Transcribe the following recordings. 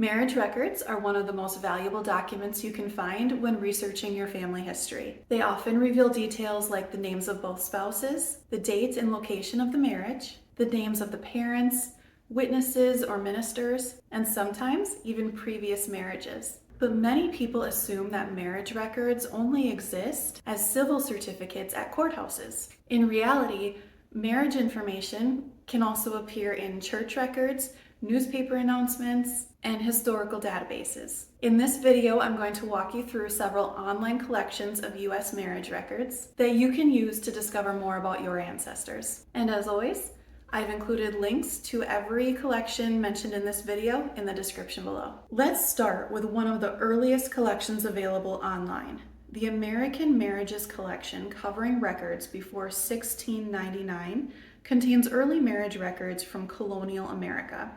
Marriage records are one of the most valuable documents you can find when researching your family history. They often reveal details like the names of both spouses, the date and location of the marriage, the names of the parents, witnesses or ministers, and sometimes even previous marriages. But many people assume that marriage records only exist as civil certificates at courthouses. In reality, marriage information can also appear in church records, newspaper announcements, and historical databases. In this video, I'm going to walk you through several online collections of U.S. marriage records that you can use to discover more about your ancestors. And as always, I've included links to every collection mentioned in this video in the description below. Let's start with one of the earliest collections available online. The American Marriages Collection, covering records before 1699, contains early marriage records from colonial America.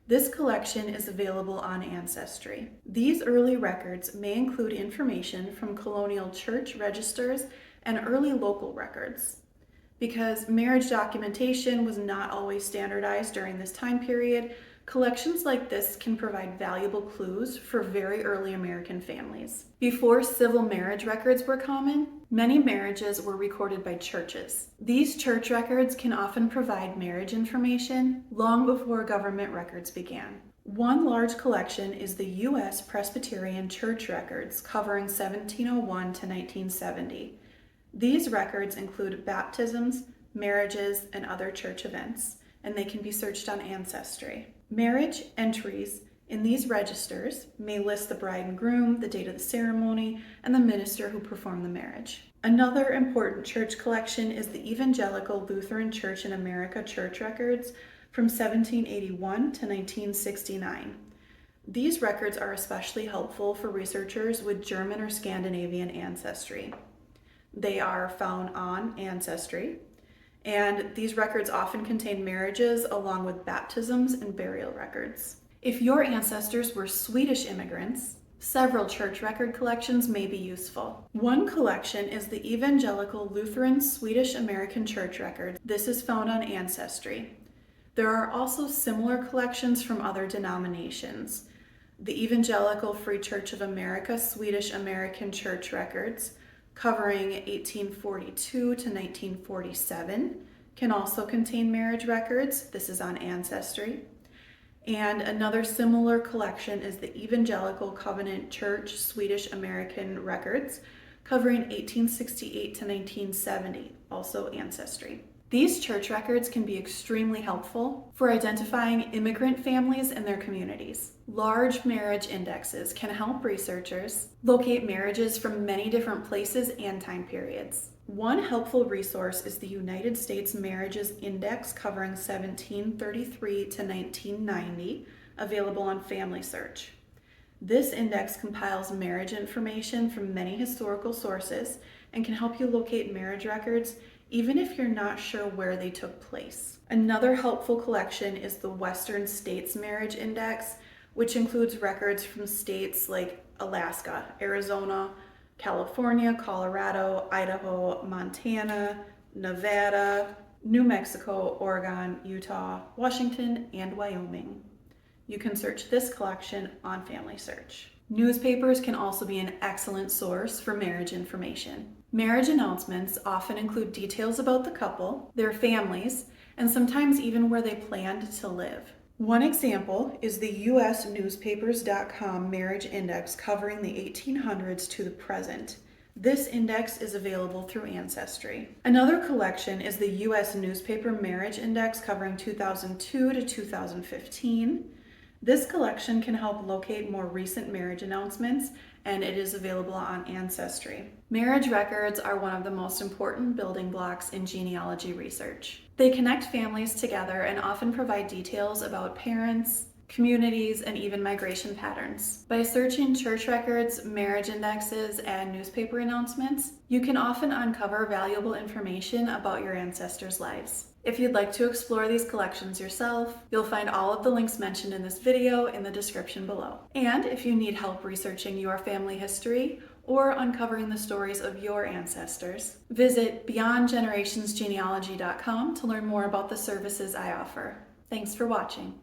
This collection is available on Ancestry. These early records may include information from colonial church registers and early local records. Because marriage documentation was not always standardized during this time period, collections like this can provide valuable clues for very early American families. Before civil marriage records were common, many marriages were recorded by churches. These church records can often provide marriage information long before government records began. One large collection is the U.S. Presbyterian Church records covering 1701 to 1970. These records include baptisms, marriages, and other church events, and they can be searched on Ancestry. Marriage entries in these registers may list the bride and groom, the date of the ceremony, and the minister who performed the marriage. Another important church collection is the Evangelical Lutheran Church in America church records from 1781 to 1969. These records are especially helpful for researchers with German or Scandinavian ancestry. They are found on Ancestry, and these records often contain marriages along with baptisms and burial records. If your ancestors were Swedish immigrants, several church record collections may be useful. One collection is the Evangelical Lutheran Swedish American Church records. This is found on Ancestry. There are also similar collections from other denominations. The Evangelical Free Church of America Swedish American Church records, covering 1842 to 1947, can also contain marriage records. This is on Ancestry. And another similar collection is the Evangelical Covenant Church Swedish American records, covering 1868 to 1970, also Ancestry. These church records can be extremely helpful for identifying immigrant families and their communities. Large marriage indexes can help researchers locate marriages from many different places and time periods. One helpful resource is the United States Marriages Index covering 1733 to 1990, available on Family Search. This index compiles marriage information from many historical sources and can help you locate marriage records even if you're not sure where they took place. Another helpful collection is the Western States Marriage Index, which includes records from states like Alaska, Arizona, California, Colorado, Idaho, Montana, Nevada, New Mexico, Oregon, Utah, Washington, and Wyoming. You can search this collection on Family Search. Newspapers can also be an excellent source for marriage information. Marriage announcements often include details about the couple, their families, and sometimes even where they planned to live. One example is the USnewspapers.com Marriage Index covering the 1800s to the present. This index is available through Ancestry. Another collection is the U.S. Newspaper Marriage Index covering 2002 to 2015. This collection can help locate more recent marriage announcements, and it is available on Ancestry. Marriage records are one of the most important building blocks in genealogy research. They connect families together and often provide details about parents, communities, and even migration patterns. By searching church records, marriage indexes, and newspaper announcements, you can often uncover valuable information about your ancestors' lives. If you'd like to explore these collections yourself, you'll find all of the links mentioned in this video in the description below. And if you need help researching your family history or uncovering the stories of your ancestors, visit beyondgenerationsgenealogy.com to learn more about the services I offer. Thanks for watching.